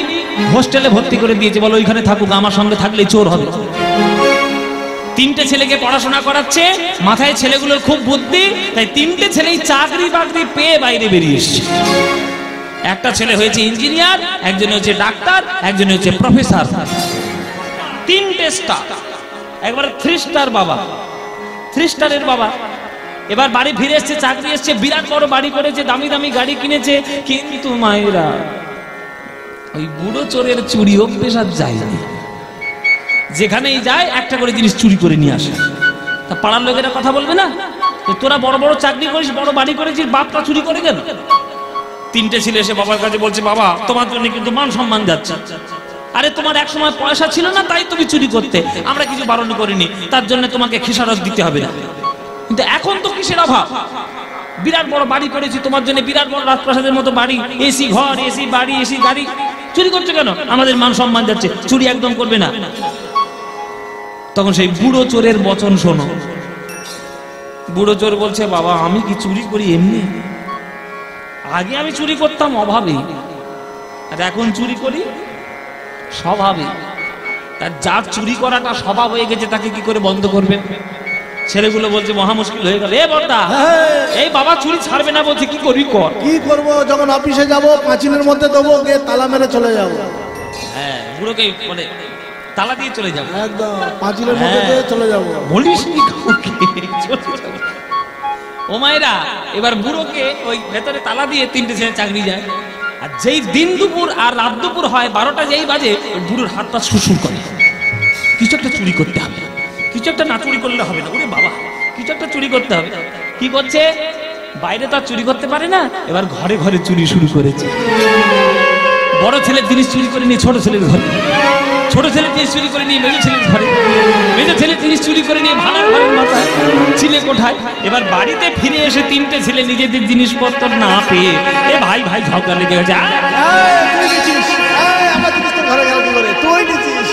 হোস্টেলে ভর্তি করে দিয়েছে। বলো ওইখানে থাকুক, আমার সঙ্গে থাকলে চোর হবে। 3টে ছেলেকে পড়াশোনা করাচ্ছে, মাথায় ছেলেগুলোর খুব বুদ্ধি, তাই 3টে ছেলেই চাকরি বাকরি পেয়ে বাইরে বেরিয়ে এসছে। একটা ছেলে হয়েছে ইঞ্জিনিয়ার, একজন হচ্ছে ডাক্তার, একজন হচ্ছে প্রফেসর। 3টে স্টার, একবার 3 স্টার বাবা, 3 স্টারের বাবা। এবার বাড়ি ফিরে এসছে, চাকরি এসছে, বিরাট বড় বাড়ি করেছে, দামি দামি গাড়ি কিনেছে। কিন্তু মায়েরা ওই বুড়ো চোরের চুরি অভ্যেস আর যায়নি। যেখানেই যায় একটা করে জিনিস চুরি করে নিয়ে আসে। তা পাড়ার লোকেরা কথা বলবে না, তোরা বড় বড় চাকরি করিস, বড় বাড়ি করেছিস, বাপটা চুরি করে গেল। 3টে ছেলে এসে বাবার কাছে বলছে, বাবা তোমার জন্য কিন্তু মান সম্মান যাচ্ছে। আরে তোমার এক সময় পয়সা ছিল না, তাই তুমি চুরি করতে, আমরা কিছু বারণ করিনি, তার জন্য তোমাকে খেসারত দিতে হবে না। কিন্তু এখন তো কিসের অভাব, বিরাট বড় বাড়ি করেছি তোমার জন্য, বিরাট বড় রাজপ্রাসাদের মতো বাড়ি, এসি ঘর, এসি বাড়ি, এসি গাড়ি, চুরি করছো কেন? আমাদের মান সম্মান যাচ্ছে, চুরি একদম করবে না। তখন সেই বুড়ো চোরের বচন শোনো। বুড়ো চোর বলছে, বাবা আমি কি চুরি করি এমনি? আগে আমি চুরি করতাম অভাবে, আর এখন চুরি করি স্বভাবে। তার যার চুরি করাটা স্বভাব হয়ে গেছে তাকে কি করে বন্ধ করবে? ছেলেগুলো বলছে মহা মুশকিল হয়ে গেল। এ বড়দা, এই বাবা চুরি ছাড়বে না বলছে, কি করবি কর। কি করবো, যখন অফিসে যাব পাঁচিলের মধ্যে দেবো, গিয়ে তালা মেরে চলে যাবো। হ্যাঁ, বুড়োকে মানে তালা দিয়ে চলে যাবো। একদম পাঁচিলের মধ্যে দিয়ে চলে যাবো। বলিস নি কাউকে, চলে যাবো। ও মায়েরা, এবার বুড়োকে ওই ভেতরে তালা দিয়ে 3টে ছেলে চাকরি যায়। আর যেই দিন দুপুর আর রাত দুপুর হয়, 12টা যেই বাজে, ওই বুড়োর হাত পা সুসুর করে। কিছু একটা চুরি করতে হবে, কিছু একটা না চুরি করলে হবে না। ওরে বাবা, কিছু একটা চুরি করতে হবে। কি করছে? বাইরে তো আর চুরি করতে পারে না, এবার ঘরে ঘরে চুরি শুরু করেছে। বড় ছেলের জিনিস চুরি করে নিয়ে ছোট ছেলের ঘরে, ছোট ছেলের জিনিস চুরি করে নিয়ে মেজো ছেলের ঘরে, মেজো ছেলের জিনিস চুরি করে নিয়ে ভাড়ার ঘরের মাথায়, ছিলে কোঠায়। এবার বাড়িতে ফিরে এসে 3টে ছেলে নিজেদের জিনিসপত্র না পেয়ে এ ভাই ভাই ঝগড়া লেগে গেছে। তুই নিচ্ছিস, আমার জিনিস তো ঘরে গেল কি করে? তুই নিচ্ছিস।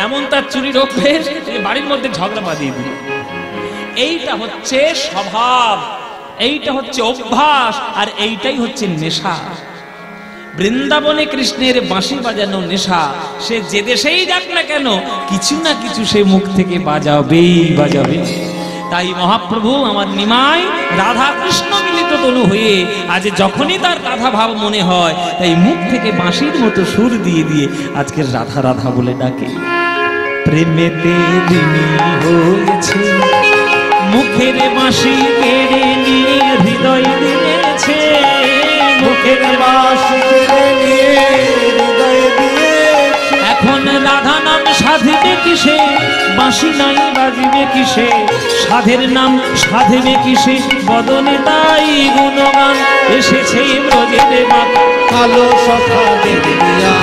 এমন তার চুরির অভ্যেস, বাড়ির মধ্যে ঝগড়া বাঁধিয়ে দিল। এইটা হচ্ছে স্বভাব, এইটা হচ্ছে অভ্যাস, আর এইটাই হচ্ছে নেশা। বৃন্দাবনে কৃষ্ণের বাঁশি বাজানো নেশা। সে যে দেশেই যাক না কেন, কিছু না কিছু সে মুখ থেকে বাজাবেই বাজাবে। তাই মহাপ্রভু আমার নিমাই রাধা কৃষ্ণ মিলিত তনু হয়ে আজ যখনই তার রাধা ভাব মনে হয়, তাই মুখ থেকে বাঁশির মতো সুর দিয়ে দিয়ে আজকের রাধা রাধা বলে ডাকে। প্রেমেতে ঋণী হয়েছে, মুখের বাঁশি কেড়ে নিয়ে হৃদয় দিয়েছে, মুখের বাঁশি কেড়ে নিয়ে হৃদয় দিয়েছে। এখন রাধা নাম সাধিবে কিসে, বাঁশি নাই বাজিবে কিসে, সাধের নাম সাধিবে কিসে, বদনে তাই গুণগান এসেছে ব্রজের বাবা। কালো সখা দেখিয়া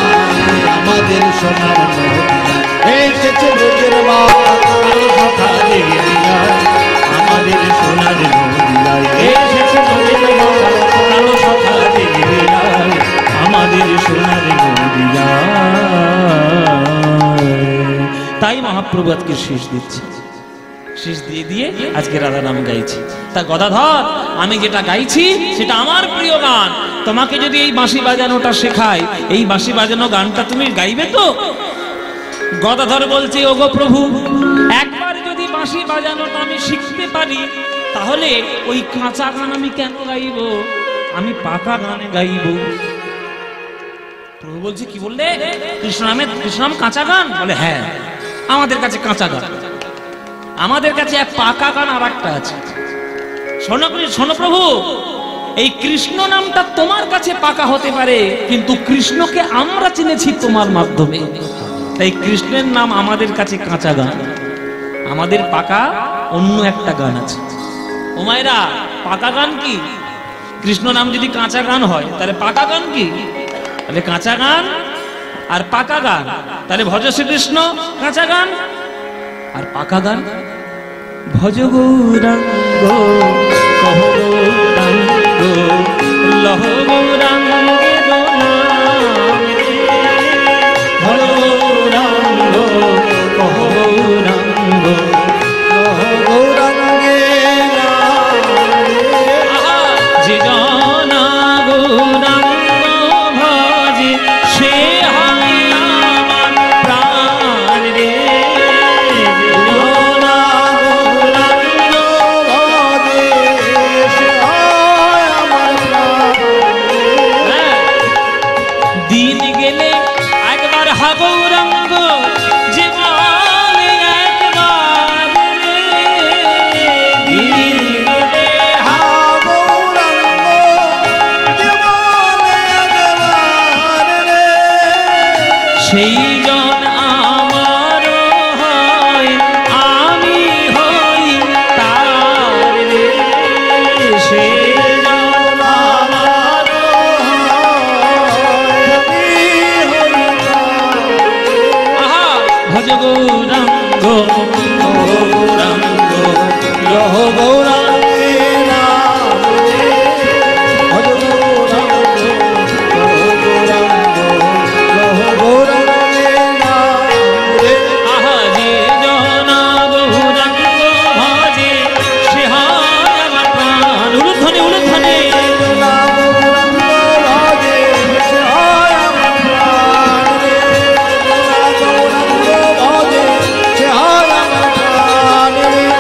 আমাদের সোনার নদিয়া, এসেছে ব্রজের বাবা। কালো সখা দেখিয়া আমাদের সোনার নদিয়া, এসেছে ব্রজের বাবা। কালো সখা দেখিয়া আমাদের সোনার নদিয়া। তাই মহাপ্রভু আজকে শেষ দিচ্ছে, শেষ দিয়ে দিয়ে আজকে রাধা নাম গাইছি। তা গদাধর, আমি যেটা গাইছি সেটা আমার প্রিয় গান। তোমাকে যদি এই বাঁশি বাজানোটা শেখায়, এই বাঁশি বাজানো গানটা তুমি গাইবে তো? গদাধর বলছে, ওগো প্রভু, একবার যদি বাঁশি বাজানোটা আমি শিখতে পারি, তাহলে ওই কাঁচা গান আমি কেন গাইব? আমি পাকা গানে গাইব। প্রভু বলছে, কি বললে? কৃষ্ণনাম কাঁচা গান? বলে হ্যাঁ, আমাদের কাছে কাঁচা গান, আমাদের কাছে এক পাকা গান আর একটা আছে। শোনো প্রভু, এই কৃষ্ণ নামটা তোমার কাছে পাকা হতে পারে, কিন্তু কৃষ্ণকে আমরা চিনেছি তোমার মাধ্যমে। তাই কৃষ্ণের নাম আমাদের কাছে কাঁচা গান, আমাদের পাকা অন্য একটা গান আছে। ও মায়েরা, পাকা গান কি? কৃষ্ণ নাম যদি কাঁচা গান হয়, তাহলে পাকা গান কি? তাহলে কাঁচা গান আর পাকা গান। তাহলে ভজ শ্রীকৃষ্ণ কাঁচা গান, আর পাকা গান ভজ গৌরাঙ্গ কহ গৌরাঙ্গ লহ গৌরাঙ্গে ভজ গৌরাঙ্গ কহ গৌরাঙ্গ লহ গৌরাঙ্গে। যে জনা গৌরাঙ্গ ভজে, সে হয় আমার প্রাণ রে। দিন গেলে একবার হা গৌরাঙ্গ, যে বলে একবার রে। দিন গেলে হা গৌরাঙ্গ, যে বলে একবার রে। সেই জন আমার হয়, আমি হই তার রে। সেই জন আমার আহা, ভজ গৌরাঙ্গ গৌরাঙ্গ লহ গৌরাঙ্গে নাম রে। ভজ গৌরাঙ্গ লহ গৌরাঙ্গ লহ গৌরাঙ্গে নাম রে। আহা, যে জনা গৌরাঙ্গ ভজে, সে হয় আমার প্রাণ। উলুধ্বনি উলুধ্বনি।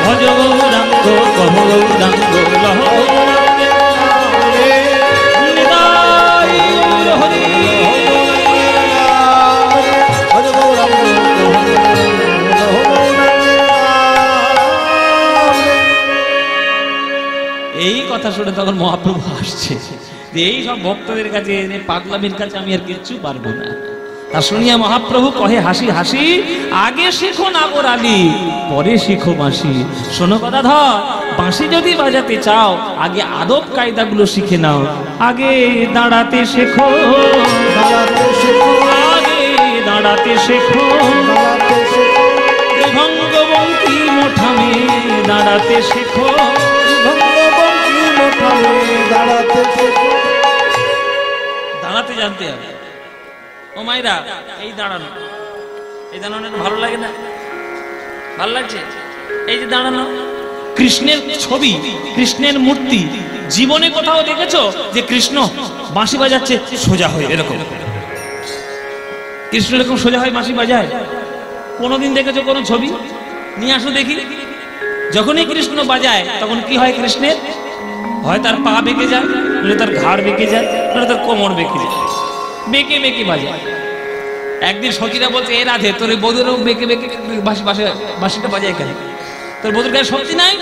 ভজ গৌরাঙ্গ কহ গৌরাঙ্গ কথা শুনে তখন মহাপ্রভু হাসছে যে এই সব ভক্তদের কাছে পাগলামির কাছে আমি আর কিচ্ছু পারবো না। তা শুনিয়া মহাপ্রভু কহে হাসি হাসি, আগে শেখো নাগর আলী পরে শিখো বাঁশি। শোনো কথা ধর, বাঁশি যদি বাজাতে চাও আগে আদব কায়দাগুলো শিখে নাও। আগে দাঁড়াতে শেখো, দাঁড়াতে শেখো, আগে দাঁড়াতে শেখো, দাঁড়াতে শেখো, ভঙ্গবঙ্কি মোঠামে দাঁড়াতে শেখো, ভঙ্গবঙ্কি মোঠামে দাঁড়াতে শেখো। দাঁড়াতে জানতে হবে। ও মাইরা, এই দাঁড়ানো, এই দাঁড়ানো ভালো লাগে না? ভালো লাগছে? এই যে দাঁড়ানো, কৃষ্ণের ছবি, কৃষ্ণের মূর্তি। জীবনে কোথাও দেখেছো যে কৃষ্ণ বাঁশি বাজাচ্ছে সোজা হয়ে? এরকম কৃষ্ণ এরকম সোজা হয়ে বাঁশি বাজায়? কোনোদিন দেখেছো কোনো ছবি? নিয়ে আসো দেখি। যখনই কৃষ্ণ বাজায় তখন কি হয় কৃষ্ণের? হয় তার পা বেঁকে যায়, নইলে তার ঘাড় বেঁকে যায়, নইলে তার কোমর বেঁকে যায়, বেঁকে বেঁকে বাজায়। একদিন সখীরা বলছে, এ রাধে তোর বধুরও বেঁকে বেঁকে বাঁশিটা বাজায় কেন? তোর বধুর গায়ে শক্তি নাই?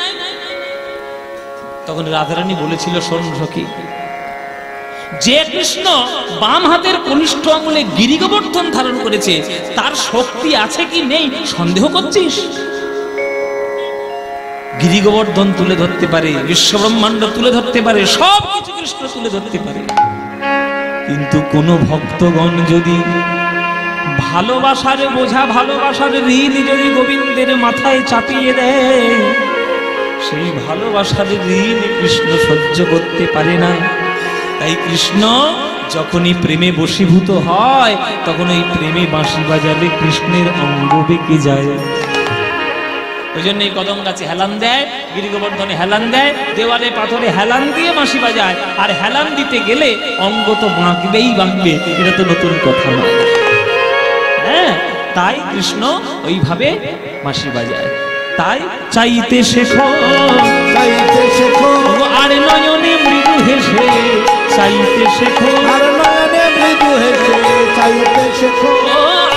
তখন রাধারানী বলেছিল, শোন সখী, যে কৃষ্ণ বাম হাতের কনিষ্ঠ আঙুলে গিরিগোবর্ধন ধারণ করেছে তার শক্তি আছে কি নেই সন্দেহ করছিস? গিরিগোবর্ধন তুলে ধরতে পারে, বিশ্বব্রহ্মাণ্ড তুলে ধরতে পারে, সব কিছু কৃষ্ণ তুলে ধরতে পারে। কিন্তু কোন ভক্তগণ যদি ভালোবাসার বোঝা, ভালোবাসার ঋণ যদি গোবিন্দের মাথায় চাপিয়ে দেয়, সেই ভালোবাসার ঋণ কৃষ্ণ সহ্য করতে পারে না। তাই কৃষ্ণ যখনই প্রেমে বশীভূত হয় তখন ওই প্রেমে বাঁশি বাজালে কৃষ্ণের অঙ্গ বেঁকে যায়। ওই জন্য এই কদম গাছে হেলান দেয়, গিরিগোবর্ধনে হেলান দেয়, দেওয়ালে পাথরে হেলান দিয়ে বাঁশি বাজায়। আর হেলান দিতে গেলে অঙ্গ তো বাঁকবেই বাঁকবে, এটা তো নতুন কথা নয়। হ্যাঁ, তাই কৃষ্ণ ওইভাবে বাঁশি বাজায়। তাই চাইতে শেখো, চাইতে শেখো, আর নয়নে মৃদু হেসে চাইতে শেখো, আর নয়নে মৃদু হেসে চাইতে শেখো,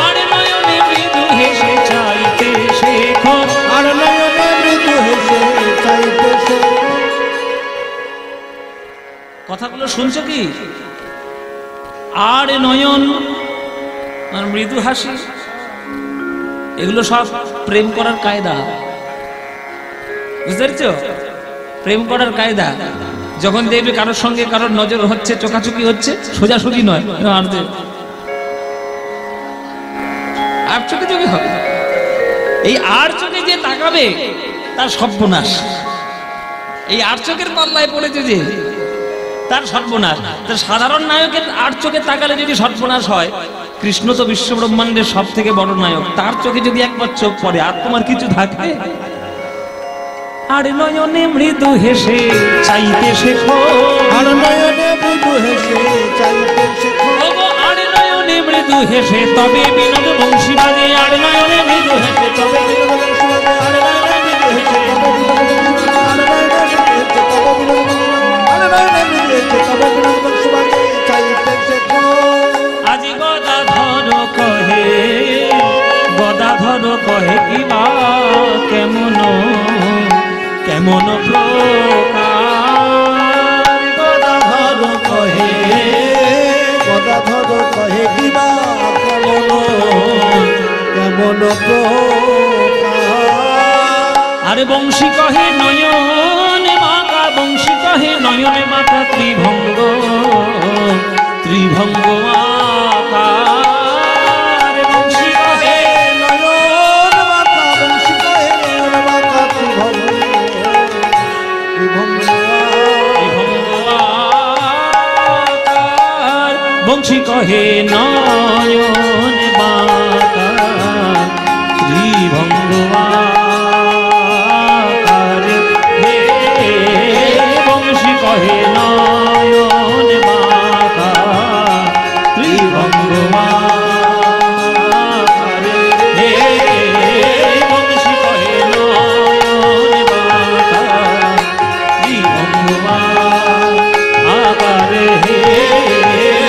আর নয়নে মৃদু হেসে চাইতে শেখো, আর নয়নে মৃদু হেসে চাইতে শেখো। কথাগুলো শুনছো কি? আর নয়ন আর মৃদু হাসি, এগুলো সব প্রেম করার কায়দা। বুঝতে পারছো? প্রেম করার কায়দা। যখন দেখবে কারোর সঙ্গে কারোর নজর হচ্ছে, চোখাচোখি হচ্ছে, সোজাসুজি নয়, আর চোখে চোখে হবে। এই আর চোখে যে তাকাবে তার সর্বনাশ। এই আর চোখের পাল্লায় পড়েছে যে তার সর্বনাশ। তার সাধারণ নায়কের আর চোখে তাকালে যদি সর্বনাশ হয়, কৃষ্ণ তো বিশ্ব ব্রহ্মাণ্ডের সব থেকে বড় নায়ক, তার চোখে যদি একবার চোখ পড়ে আর তোমার কিছু থাকবে? আর নয়নে মৃদু হেসে চাইতে শেখো, আর নয়নে মৃদু হেসে চাইতে শেখো, আর নয়নে মৃদু হেসে তবে বিনোদ বংশী বাজে, আর নয়নে মৃদু হেসে তবে বিনোদ বংশী বাজে, আর নয়নে মৃদু হেসে তবে বিনোদ বংশী বাজে, আর নয়নে মৃদু হেসে তবে বিনোদ বংশী বাজে, চাইতে শেখো। আজি গদাধর কহে, গদাধর কহে কিবা কেমন কেমন প্রকার, গদাধর কহে, গদাধর কহে কিবা কেমন কেমন প্রকার। আরে বংশী কহে নয়নে মাকা, বংশী কহে নয়নে মাকা ত্রিভঙ্গ, ত্রিভঙ্গ আকার। বংশী কহে নয়ন মাতা, বংশী কহে নয়ন মাতা ত্রিভঙ্গ, ত্রিভঙ্গ ত্রিভঙ্গ আকার। বংশী কহে নয়ন মাকা ত্রিভঙ্গ আকার। হে বংশী কহে নয়ন মাকা ত্রিভঙ্গ আকার। হে বংশী কহে নয়ন মাকা ত্রিভঙ্গ আকার। হে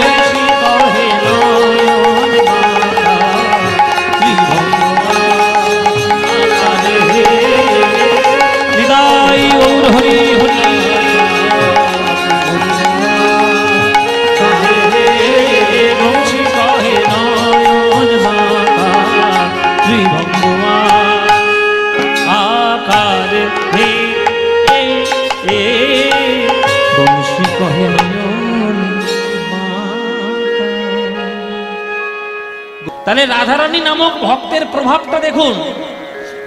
বংশী কহে নয়ন মাকা ত্রিভঙ্গ আকার। ত্রিভঙ্গমান আকার হে এ বংশী কহে নয়ন মাতা। তাহলে রাধারানী নামক ভক্তের প্রভাবটা দেখুন,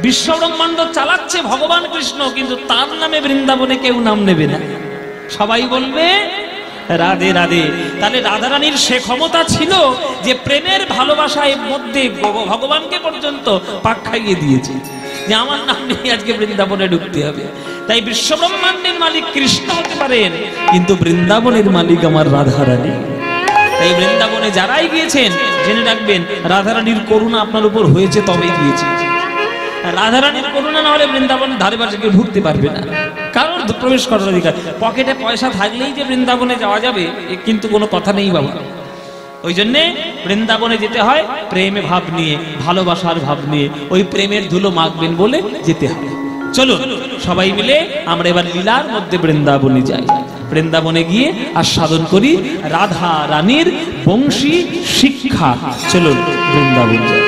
বিশ্বব্রহ্মাণ্ড চালাচ্ছে ভগবান কৃষ্ণ, কিন্তু তার নামে বৃন্দাবনে কেউ নাম নেবে না, সবাই বলবে রাধে রাধে। তাহলে রাধারানীর সে ক্ষমতা ছিল যে প্রেমের ভালোবাসায় মধ্যে ভগবানকে পর্যন্ত পাক খাইয়ে দিয়েছে যে আমার নাম নিয়ে আজকে বৃন্দাবনে ঢুকতে হবে। তাই বিশ্বব্রহ্মাণ্ডের মালিক কৃষ্ণ হতে পারেন, কিন্তু বৃন্দাবনের মালিক আমার রাধারানী। তাই বৃন্দাবনে যারাই গিয়েছেন জেনে রাখবেন রাধারানীর করুণা আপনার উপর হয়েছে, তবেই গিয়েছে। রাধারানীর করুণা না হলে বৃন্দাবনের ধারে পাশে কেউ ঢুকতে পারবে না, কারণ প্রবেশ করার অধিকার। পকেটে পয়সা থাকলেই যে বৃন্দাবনে যাওয়া যাবে কিন্তু কোনো কথা নেই বাবা। ওই জন্যে বৃন্দাবনে যেতে হয় প্রেমে ভাব নিয়ে, ভালোবাসার ভাব নিয়ে, ওই প্রেমের ধুলো মাখবেন বলে যেতে হবে। চলুন সবাই মিলে আমরা এবার লীলার মধ্যে বৃন্দাবনে যাই। বৃন্দাবনে গিয়ে আস্বাদন করি রাধা রানীর বংশী শিক্ষা। চলুন বৃন্দাবন যাই।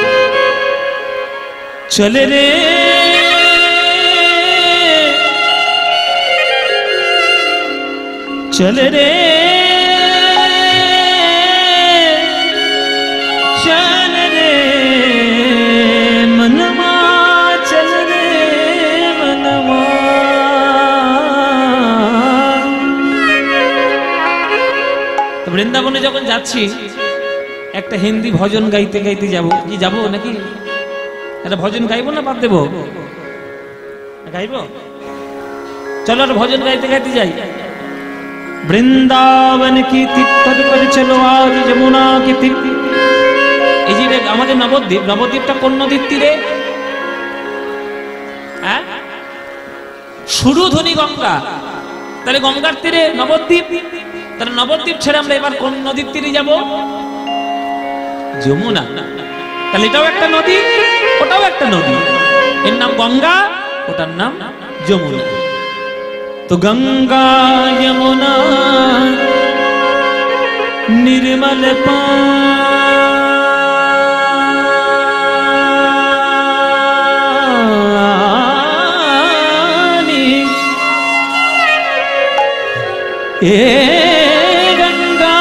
চলে রে চলে রে চল রে মनमा, চল রে মनमा। তো বৃন্দাবনে যখন যাচ্ছি একটা হিন্দি ভজন গাইতে গাইতে যাবো। কি যাবো নাকি একটা ভজন গাইবো না বাদ দেবো? গাইবো, চলো একটা ভজন গাইতে গাইতে যাই। বৃন্দাবন কি তিক্তর করে চলো আজ যমুনা কি তিক। এই যে আমাদের নবদ্বীপ, নবদ্বীপটা কোন নদীর তীরে? হ্যাঁ, সুরধনী গঙ্গা। তাহলে গঙ্গার তীরে নবদ্বীপ। তাহলে নবদ্বীপ ছেড়ে আমরা এবার কোন নদীর তীরে যাব? যমুনা। তাহলে এটাও একটা নদী, ওটাও একটা নদী, এর নাম গঙ্গা, ওটার নাম যমুনা। তো গঙ্গা যমুনা নির্মল পানি, এ গঙ্গা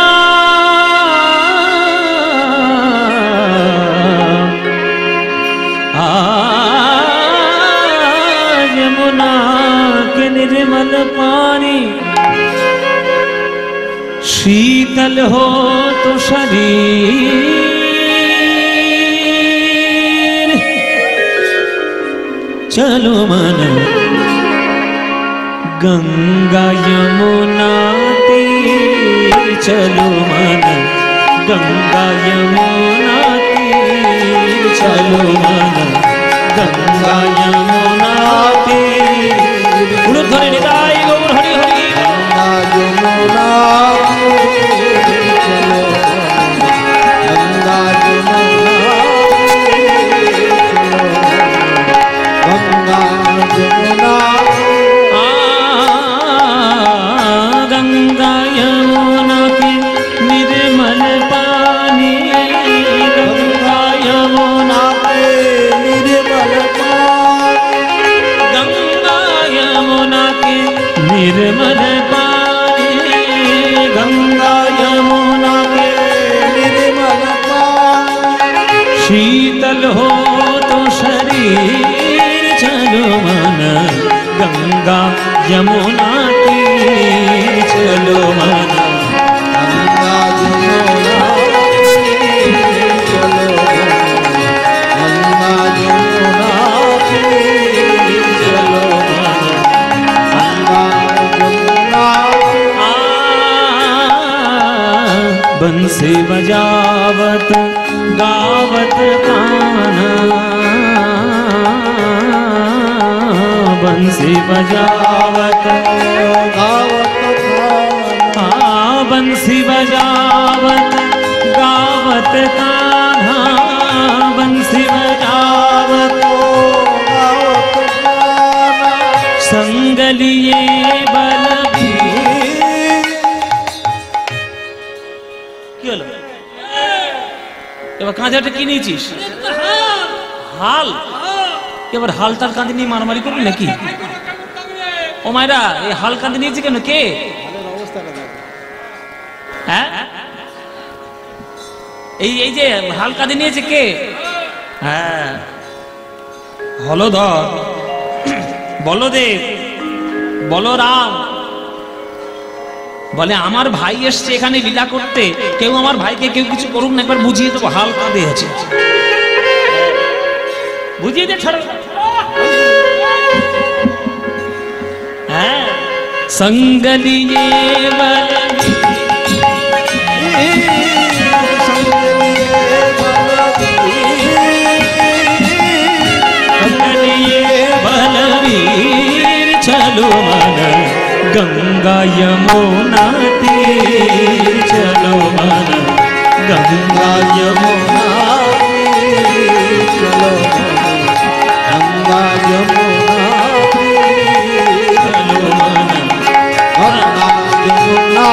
যমুনা के निर्मल पानी, शीतल हो तो शरीर। चलो मन गंगा यमुना तीर, चलो मन गंगा यमुना तीर, चलो मन गंगा यमुना तीर। धरे निताई गौर हरि हरि। गंगा यमुना चलो, गंगा यमुना चलो, गंगा यमुना। गंगा यमुना की निर्मल पानी, गंगा यमुना के निर्मल पानी, गंगा यमुना के निर्मल पानी, गंगा यमुना के निर्मल पानी। शीतल हो तो शरीर, चलो मन गंगा यमुना तीर, चलो मन गंगा यमुना चलो, गंगा यमुना चलो, गंगा यमुना। बंसी बजावत गावत कान्हा, बंसी बजावत गावत कान्हा, बंसी बजावत गावत कान्हा, बंसी बजावत गावत कान्हा। संग लिए बलबीर। কি হলো? এবার কাঁচাটা কি নিয়েছিস? হাল, এবার হাল তার কাঁধে নিয়ে মারামারি করবি নাকি? ও মায়েরা, এই হাল কাঁধে নিয়েছে কেন? কে? হ্যাঁ, এই যে হাল কাঁধে নিয়েছে কে? হ্যাঁ, হলধর, বলদেব, বলরাম। বলে আমার ভাই এসছে এখানে লীলা করতে, কেউ আমার ভাইকে কেউ কিছু করুক না, একবার বুঝিয়ে দেবো। হাল কাঁধে আছে, বুঝিয়ে দে, ছাড়ো। হ্যাঁ, সঙ্গলিয়ে बलवीर चलो मन गंगा यमुना तीर, चलो मन गंगा यमुना तीर, चलो गंगा यमुना तीर, चलो मन गंगा यमुना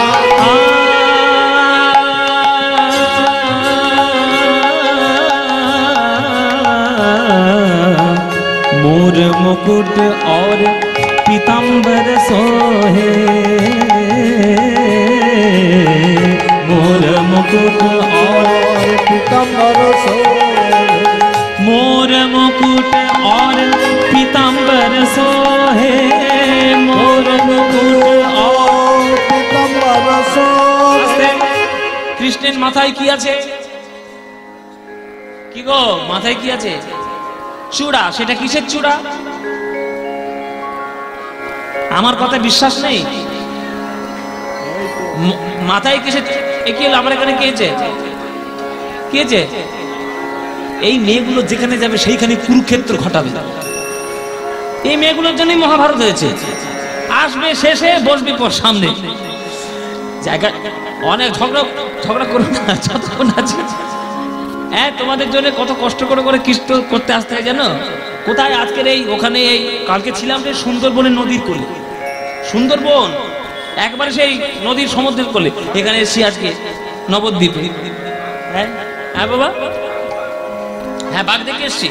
मोर मुकुट और पीताम्बर सोहे, मोर मुकुट और पीताम्बर सोहे, मोर मुकुट और पीताम्बर सोहे, मोर मुकुट और पीताम्बर सोहे। কৃষ্ণের মাথায় কি আছে? কি গো, মাথায় কি আছে? চূড়া। সেটা কিসের চূড়া? আমার কথা বিশ্বাস নেই? মাথায় কিসের? কি হলো আমার এখানে? কেছে এই মেয়েগুলো যেখানে যাবে সেইখানে কুরুক্ষেত্র ঘটাবে। এই মেয়েগুলোর জন্যই মহাভারত হয়েছে। আসবে শেষে, বসবে পর সামনে। জায়গা অনেক ঝগড়া করো না, যতক্ষণ আছে। হ্যাঁ, তোমাদের জন্য কত কষ্ট করে কৃষ্ণ করতে আসতে হয় জানো? কোথায় আজকের এই ওখানে, এই কালকে ছিলাম যে সুন্দরবনের নদীর কোলে। সুন্দরবন একবারে সেই নদীর সমুদ্রের কোলে। এখানে এসেছি আজকে নবদ্বীপে। হ্যাঁ হ্যাঁ বাবা, হ্যাঁ বাঘ দেখে এসছি।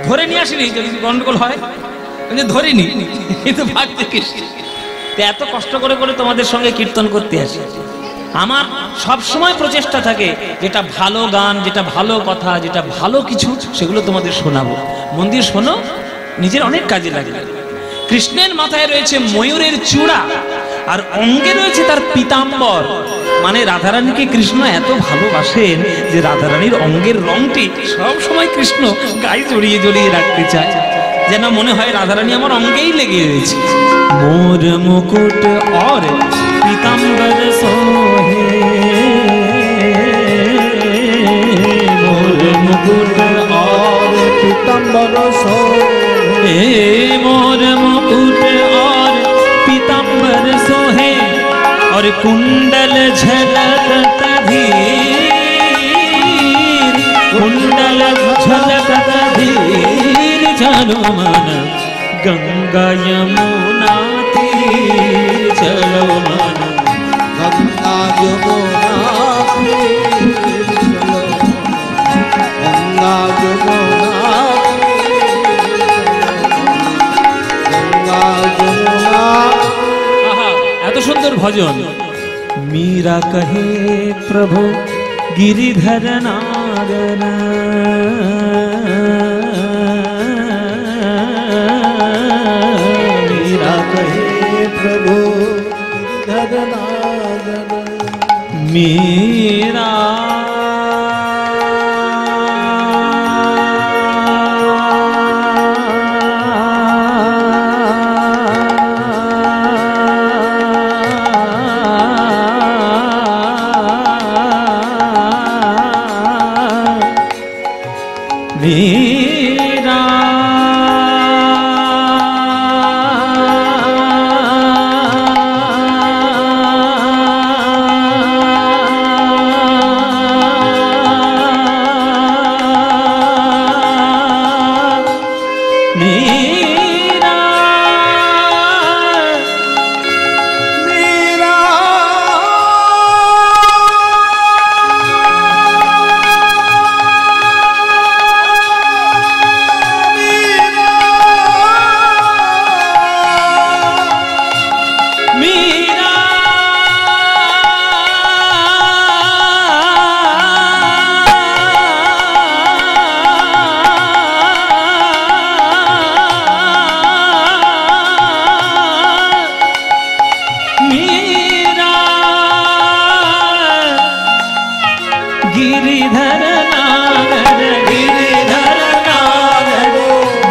ধরে নিয়ে আসিনি, যদি গন্ডগোল হয় ধরিনি, কিন্তু বাঘ দেখে এসছি। এত কষ্ট করে তোমাদের সঙ্গে কীর্তন করতে আসি। আমার সব সময় প্রচেষ্টা থাকে যেটা ভালো গান, যেটা ভালো কথা, যেটা ভালো কিছু, সেগুলো তোমাদের শোনাবো। মন দিয়ে শোনো, নিজের অনেক কাজে লাগে। কৃষ্ণের মাথায় রয়েছে ময়ূরের চূড়া, আর অঙ্গে রয়েছে তার পীতাম্বর। মানে রাধারানীকে কৃষ্ণ এত ভালোবাসেন যে রাধারানীর অঙ্গের রংটি সব সময় কৃষ্ণ গায়ে জড়িয়ে জড়িয়ে রাখতে চায়, যেন মনে হয় রাধারানী আমার অঙ্গেই লেগে রয়েছে। মোর মুকুট और पीताम्बर सोहे, मोर मुकुट और पीताम्बर सोहे, मोर मुकुट और पीताम्बर सोहे, और कुंडल झलकत धीर, कुंडल झलकत धीर, चलो मन गंगा यमुना तीर, चलो मन गंगा यमुना तीर, चलो गंगा यमुना गंगा यमुना। এত সুন্দর ভজন। मीरा कहे प्रभु गिरिधर नागन, मीरा कहे प्रभु गिरिधर नागन, मीरा मीरा